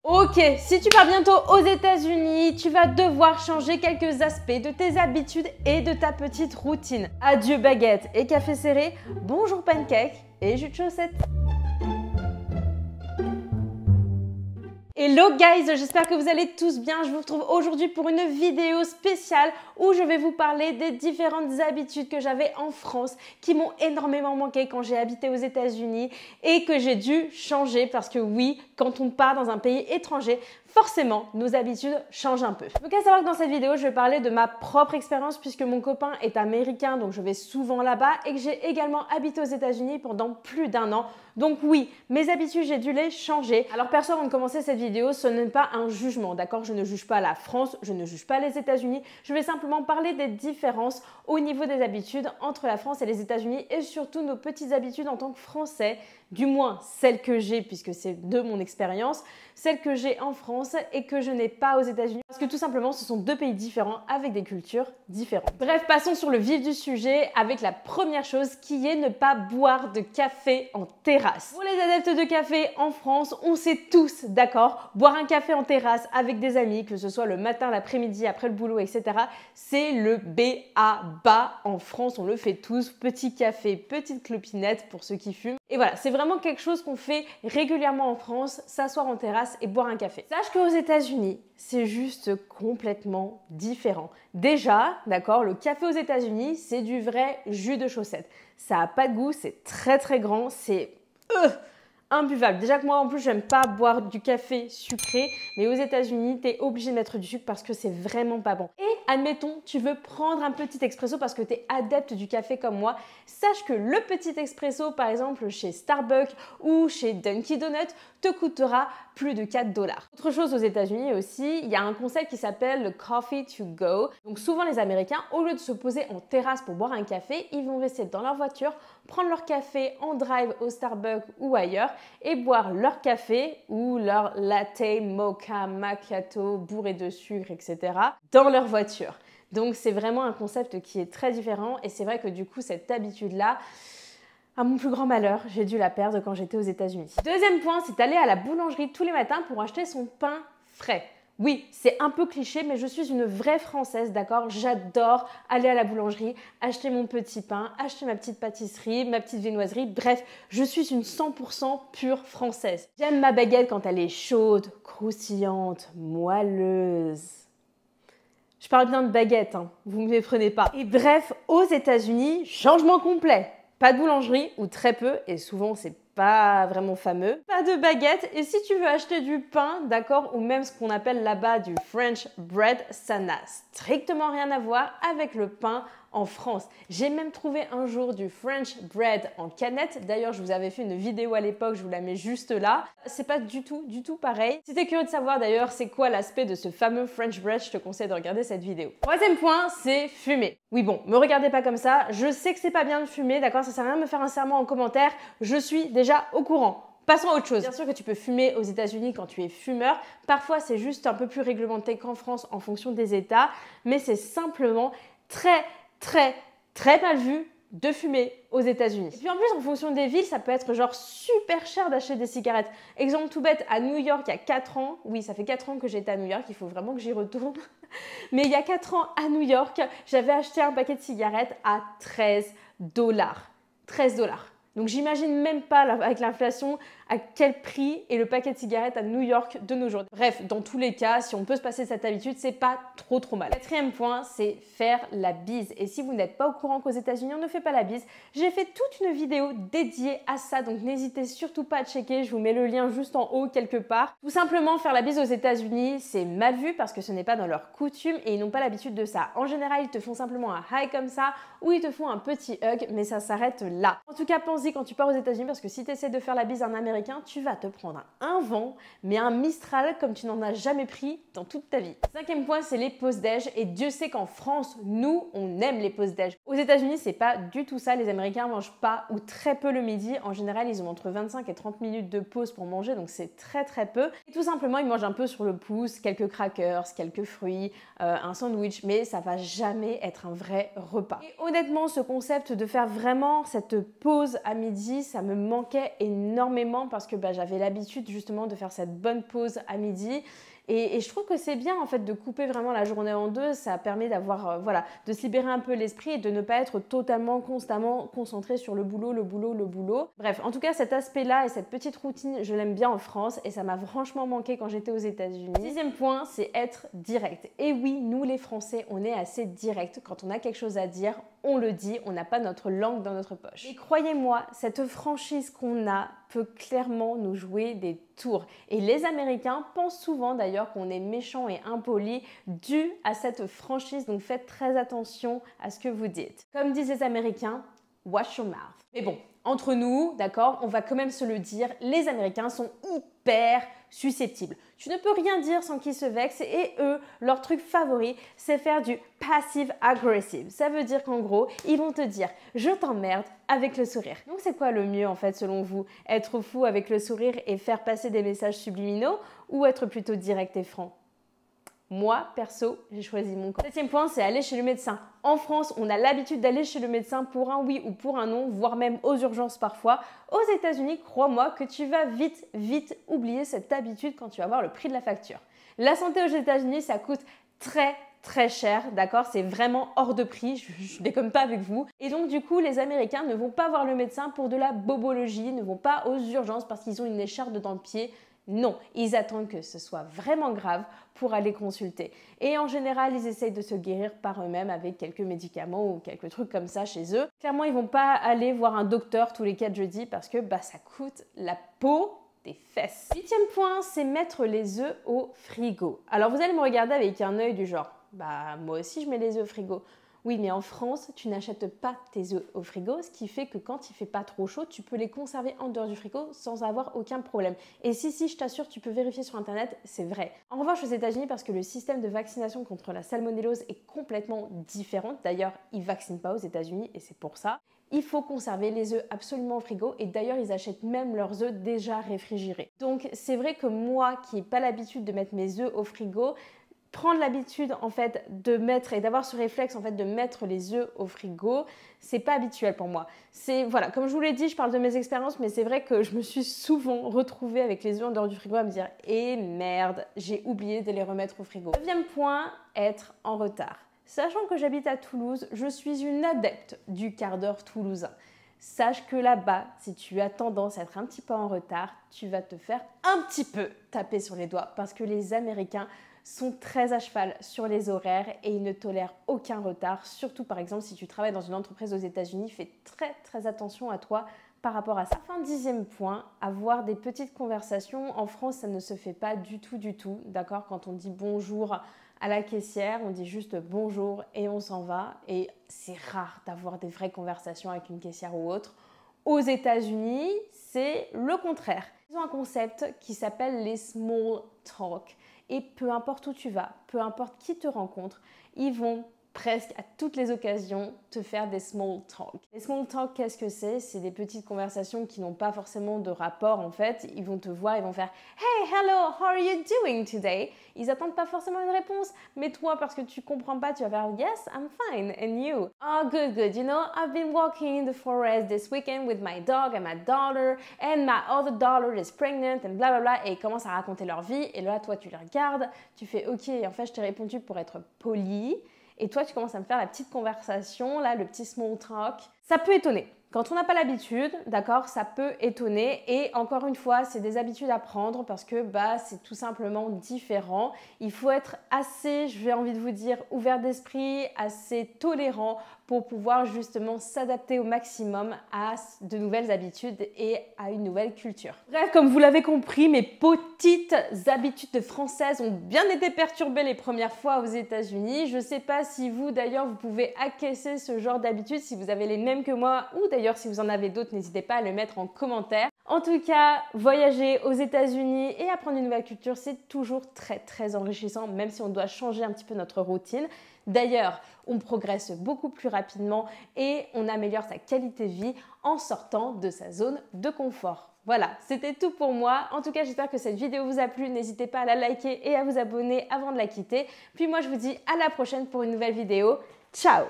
Ok, si tu pars bientôt aux États-Unis, tu vas devoir changer quelques aspects de tes habitudes et de ta petite routine. Adieu baguette et café serré, bonjour pancake et jus de chaussette. Hello guys, j'espère que vous allez tous bien. Je vous retrouve aujourd'hui pour une vidéo spéciale où je vais vous parler des différentes habitudes que j'avais en France qui m'ont énormément manqué quand j'ai habité aux États-Unis et que j'ai dû changer parce que oui, quand on part dans un pays étranger, forcément, nos habitudes changent un peu. Donc à savoir que dans cette vidéo, je vais parler de ma propre expérience puisque mon copain est américain, donc je vais souvent là-bas et que j'ai également habité aux États-Unis pendant plus d'1 an. Donc oui, mes habitudes, j'ai dû les changer. Alors perso, avant de commencer cette vidéo, ce n'est pas un jugement, d'accord? Je ne juge pas la France, je ne juge pas les États-Unis. Je vais simplement parler des différences au niveau des habitudes entre la France et les États-Unis et surtout nos petites habitudes en tant que Français, du moins celles que j'ai puisque c'est de mon expérience, celles que j'ai en France et que je n'ai pas aux États-Unis parce que tout simplement ce sont deux pays différents avec des cultures différentes. Bref, passons sur le vif du sujet avec la première chose qui est ne pas boire de café en terrasse. Pour les adeptes de café en France, on sait tous, d'accord, boire un café en terrasse avec des amis, que ce soit le matin, l'après-midi, après le boulot, etc. C'est le b.a.-ba en France, on le fait tous, petit café, petite clopinette pour ceux qui fument. Et voilà, c'est vraiment quelque chose qu'on fait régulièrement en France, s'asseoir en terrasse et boire un café. Sache qu'aux États-Unis, c'est juste complètement différent. Déjà, d'accord, le café aux États-Unis, c'est du vrai jus de chaussette. Ça n'a pas de goût, c'est très très grand, c'est imbuvable. Déjà que moi en plus j'aime pas boire du café sucré, mais aux États-Unis tu es obligé de mettre du sucre parce que c'est vraiment pas bon. Et admettons, tu veux prendre un petit expresso parce que tu es adepte du café comme moi, sache que le petit expresso par exemple chez Starbucks ou chez Dunkin' Donuts te coûtera plus de 4 $. Autre chose aux États-Unis aussi, il y a un concept qui s'appelle le coffee to go. Donc souvent les Américains, au lieu de se poser en terrasse pour boire un café, ils vont rester dans leur voiture, prendre leur café en drive au Starbucks ou ailleurs et boire leur café ou leur latte, mocha, macchiato, bourré de sucre, etc. dans leur voiture. Donc c'est vraiment un concept qui est très différent et c'est vrai que du coup cette habitude-là, à mon plus grand malheur, j'ai dû la perdre quand j'étais aux États-Unis. Deuxième point, c'est d'aller à la boulangerie tous les matins pour acheter son pain frais. Oui, c'est un peu cliché, mais je suis une vraie Française, d'accord? J'adore aller à la boulangerie, acheter mon petit pain, acheter ma petite pâtisserie, ma petite viennoiserie. Bref, je suis une 100% pure Française. J'aime ma baguette quand elle est chaude, croustillante, moelleuse. Je parle bien de baguette, hein, vous ne me méprenez pas. Et bref, aux États-Unis, changement complet. Pas de boulangerie ou très peu, et souvent c'est pas vraiment fameux. Pas de baguette, et si tu veux acheter du pain, d'accord, ou même ce qu'on appelle là-bas du French bread, ça n'a strictement rien à voir avec le pain en France. J'ai même trouvé un jour du French bread en canette. D'ailleurs, je vous avais fait une vidéo à l'époque, je vous la mets juste là. C'est pas du tout pareil. Si t'es curieux de savoir d'ailleurs c'est quoi l'aspect de ce fameux French bread, je te conseille de regarder cette vidéo. Troisième point, c'est fumer. Oui bon, me regardez pas comme ça. Je sais que c'est pas bien de fumer, d'accord? Ça sert à rien de me faire un serment en commentaire. Je suis déjà au courant. Passons à autre chose. Bien sûr que tu peux fumer aux États-Unis quand tu es fumeur. Parfois, c'est juste un peu plus réglementé qu'en France en fonction des États, mais c'est simplement très mal vu de fumer aux États-Unis. Et puis en plus, en fonction des villes, ça peut être genre super cher d'acheter des cigarettes. Exemple tout bête, à New York, il y a 4 ans, oui, ça fait 4 ans que j'étais à New York, il faut vraiment que j'y retourne. Mais il y a 4 ans à New York, j'avais acheté un paquet de cigarettes à 13 $. 13 $. Donc j'imagine même pas avec l'inflation à quel prix est le paquet de cigarettes à New York de nos jours. Bref, dans tous les cas, si on peut se passer de cette habitude, c'est pas trop mal. Quatrième point, c'est faire la bise. Et si vous n'êtes pas au courant qu'aux États-Unis on ne fait pas la bise, j'ai fait toute une vidéo dédiée à ça, donc n'hésitez surtout pas à checker, je vous mets le lien juste en haut quelque part. Tout simplement, faire la bise aux États-Unis, c'est mal vu parce que ce n'est pas dans leur coutume et ils n'ont pas l'habitude de ça. En général, ils te font simplement un hi comme ça ou ils te font un petit hug, mais ça s'arrête là. En tout cas, pense-y quand tu pars aux États-Unis parce que si tu essaies de faire la bise à un Américain, tu vas te prendre un vent, mais un Mistral comme tu n'en as jamais pris dans toute ta vie. Cinquième point, c'est les pauses déj. Et Dieu sait qu'en France, nous, on aime les pauses déj. Aux États-Unis, c'est pas du tout ça. Les Américains mangent pas ou très peu le midi. En général, ils ont entre 25 et 30 minutes de pause pour manger, donc c'est très peu. Et tout simplement, ils mangent un peu sur le pouce, quelques crackers, quelques fruits, un sandwich, mais ça va jamais être un vrai repas. Et honnêtement, ce concept de faire vraiment cette pause à midi, ça me manquait énormément bien parce que j'avais l'habitude justement de faire cette bonne pause à midi. Et je trouve que c'est bien en fait de couper vraiment la journée en deux, ça permet d'avoir, voilà, de se libérer un peu l'esprit et de ne pas être totalement, constamment concentré sur le boulot, le boulot, le boulot. Bref, en tout cas cet aspect-là et cette petite routine, je l'aime bien en France et ça m'a franchement manqué quand j'étais aux États-Unis. Sixième point, c'est être direct. Et oui, nous les Français, on est assez direct. Quand on a quelque chose à dire, on le dit, on n'a pas notre langue dans notre poche. Et croyez-moi, cette franchise qu'on a peut clairement nous jouer des tours. Et les Américains pensent souvent d'ailleurs qu'on est méchant et impoli dû à cette franchise, donc faites très attention à ce que vous dites. Comme disent les Américains, watch your mouth. Mais bon, entre nous, d'accord, on va quand même se le dire, les Américains sont hyper susceptibles. Tu ne peux rien dire sans qu'ils se vexent et eux, leur truc favori, c'est faire du passive-aggressive. Ça veut dire qu'en gros, ils vont te dire « je t'emmerde » avec le sourire. Donc c'est quoi le mieux en fait selon vous? Être fou avec le sourire et faire passer des messages subliminaux ou être plutôt direct et franc? Moi, perso, j'ai choisi mon camp. Septième point, c'est aller chez le médecin. En France, on a l'habitude d'aller chez le médecin pour un oui ou pour un non, voire même aux urgences parfois. Aux États-Unis, crois-moi que tu vas vite oublier cette habitude quand tu vas voir le prix de la facture. La santé aux États-Unis, ça coûte très cher, d'accord? C'est vraiment hors de prix, je déconne pas avec vous. Et donc du coup, les Américains ne vont pas voir le médecin pour de la bobologie, ne vont pas aux urgences parce qu'ils ont une écharpe dans le pied. Non, ils attendent que ce soit vraiment grave pour aller consulter. Et en général, ils essayent de se guérir par eux-mêmes avec quelques médicaments ou quelques trucs comme ça chez eux. Clairement, ils ne vont pas aller voir un docteur tous les 4 jeudis parce que ça coûte la peau des fesses. Huitième point, c'est mettre les œufs au frigo. Alors vous allez me regarder avec un œil du genre, moi aussi je mets les œufs au frigo. Oui, mais en France, tu n'achètes pas tes œufs au frigo, ce qui fait que quand il fait pas trop chaud, tu peux les conserver en dehors du frigo sans avoir aucun problème. Et si, je t'assure, tu peux vérifier sur Internet, c'est vrai. En revanche, aux États-Unis, parce que le système de vaccination contre la salmonellose est complètement différent, d'ailleurs, ils vaccinent pas aux États-Unis et c'est pour ça, il faut conserver les œufs absolument au frigo et d'ailleurs, ils achètent même leurs œufs déjà réfrigérés. Donc, c'est vrai que moi, qui n'ai pas l'habitude de mettre mes œufs au frigo, prendre l'habitude en fait de mettre et d'avoir ce réflexe en fait de mettre les œufs au frigo, c'est pas habituel pour moi. C'est voilà, comme je vous l'ai dit, je parle de mes expériences, mais c'est vrai que je me suis souvent retrouvée avec les œufs en dehors du frigo à me dire eh merde, j'ai oublié de les remettre au frigo. Neuvième point, être en retard. Sachant que j'habite à Toulouse, je suis une adepte du quart d'heure toulousain. Sache que là-bas, si tu as tendance à être un petit peu en retard, tu vas te faire un petit peu taper sur les doigts parce que les Américains sont très à cheval sur les horaires et ils ne tolèrent aucun retard. Surtout par exemple si tu travailles dans une entreprise aux États-Unis, fais très attention à toi par rapport à ça. Enfin, 10e point, avoir des petites conversations. En France, ça ne se fait pas du tout, d'accord? Quand on dit bonjour à la caissière, on dit juste bonjour et on s'en va. Et c'est rare d'avoir des vraies conversations avec une caissière ou autre. Aux États-Unis, c'est le contraire. Ils ont un concept qui s'appelle les small talk. Et peu importe où tu vas, peu importe qui te rencontre, ils vont presque à toutes les occasions te faire des small talk. Les small talk, qu'est-ce que c'est? C'est des petites conversations qui n'ont pas forcément de rapport en fait. Ils vont te voir, ils vont faire Hey, hello, how are you doing today? Ils attendent pas forcément une réponse, mais toi, parce que tu comprends pas, tu vas faire Yes, I'm fine, and you? Oh, good. You know, I've been walking in the forest this weekend with my dog and my daughter, and my other daughter is pregnant, and bla bla bla. Et ils commencent à raconter leur vie, et là, toi, tu les regardes, tu fais Ok, en fait, je t'ai répondu pour être poli. Et toi, tu commences à me faire la petite conversation, là, le petit small talk. Ça peut étonner. Quand on n'a pas l'habitude, d'accord, ça peut étonner. Et encore une fois, c'est des habitudes à prendre parce que c'est tout simplement différent. Il faut être assez, j'ai envie de vous dire, ouvert d'esprit, assez tolérant pour pouvoir justement s'adapter au maximum à de nouvelles habitudes et à une nouvelle culture. Bref, comme vous l'avez compris, mes petites habitudes françaises ont bien été perturbées les premières fois aux États-Unis. Je ne sais pas si vous, d'ailleurs, vous pouvez acquiescer ce genre d'habitudes, si vous avez les mêmes que moi, ou d'ailleurs si vous en avez d'autres, n'hésitez pas à le mettre en commentaire. En tout cas, voyager aux États-Unis et apprendre une nouvelle culture, c'est toujours très enrichissant, même si on doit changer un petit peu notre routine. D'ailleurs, on progresse beaucoup plus rapidement et on améliore sa qualité de vie en sortant de sa zone de confort. Voilà, c'était tout pour moi. En tout cas, j'espère que cette vidéo vous a plu. N'hésitez pas à la liker et à vous abonner avant de la quitter. Puis moi, je vous dis à la prochaine pour une nouvelle vidéo. Ciao!